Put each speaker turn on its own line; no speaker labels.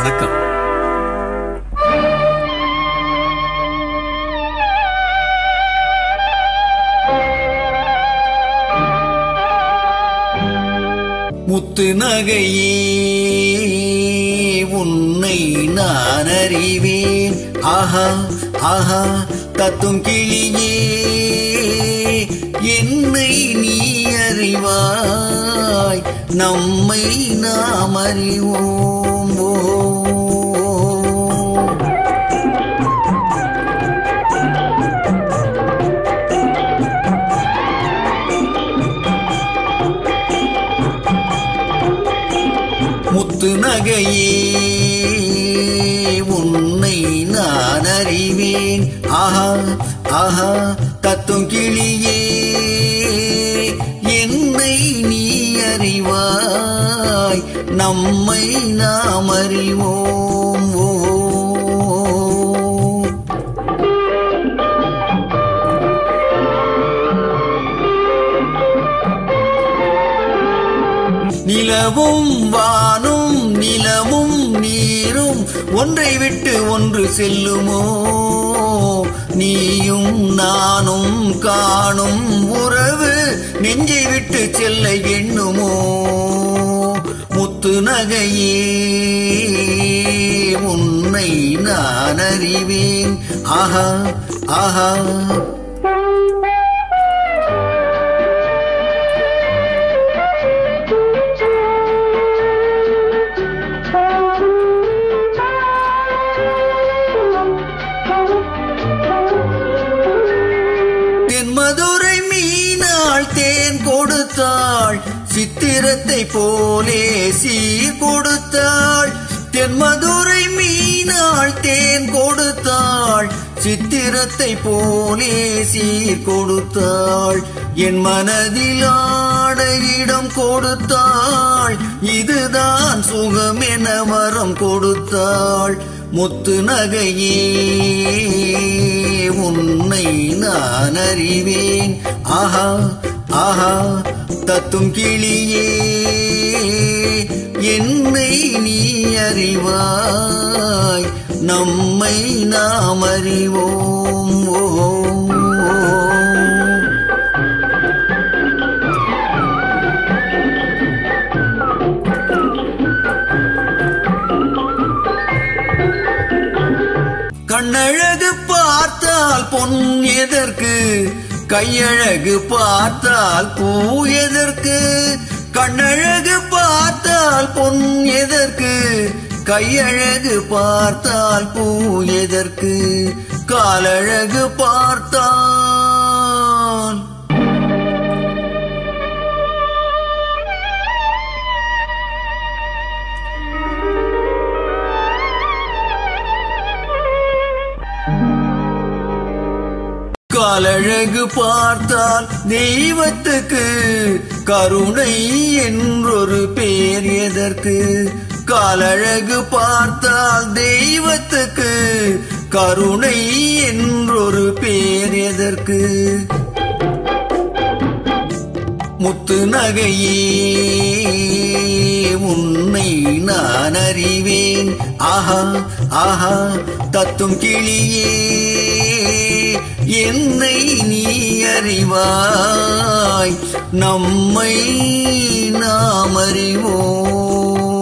வணக்கம். முத்து நகையே உன்னை நான் அறிவேன். ஆஹா ஆஹா தத்தும் கிளியே என்னை நீ அறிவாய், நம்மை நாம் அறிவோம். முத்து நகையே உன்னை நான் அறிவேன். ஆஹா ஆஹா தத்தும் கிளியே என்னை நீ அறிவாய், நம்மை நாம் அறிவோம். நிலவும் வானும் நிலமும் நீரும் ஒன்றை விட்டு ஒன்று செல்லுமோ, நீயும் நானும் காணும் உறவு நெஞ்சை விட்டு செல்ல எண்ணுமோ. முத்து நகையே உன்னை நான் அறிவேன். ஆஹா ஆஹா மதுரை மீனாள் தேன் கொடுத்தாள், சித்திரத்தை போலே சீர் கொடுத்தாள். தென்மதுரை மீனாள் தேன் கொடுத்தாள், சித்திரத்தை போலே சீர் கொடுத்தாள். என் மனதில் ஆட இடம் கொடுத்தாள், இதுதான் சுகம் என வரம் கொடுத்தாள். முத்து நகையே உன்னை நான் அறிவேன். ஆஹா ஆஹா தத்தும் கிளியே என்னை நீ அறிவாய், நம்மை நாம் அறிவோம். கண்ணழகு பார்த்தால் பொன் எதற்கு, கையழகு பார்த்தால் பூ எதற்கு. கண்ணழகு பார்த்தால் பொன் எதற்கு, கையழகு பார்த்தால் பூ எதற்கு. காலழகு பார்த்தால் காலழகு பார்த்தால் தெய்வத்துக்கு கருணை என்றொரு பேர் எதற்கு. காலழகு பார்த்தால் தெய்வத்துக்கு கருணை என்றொரு பேர் எதற்கு. முத்து நகையே உன்னை நான் அறிவேன். ஆஹா ஆஹா தத்தும் கிளியே என்னை நீ அறிவாய், நம்மை நாம் அறிவோம்.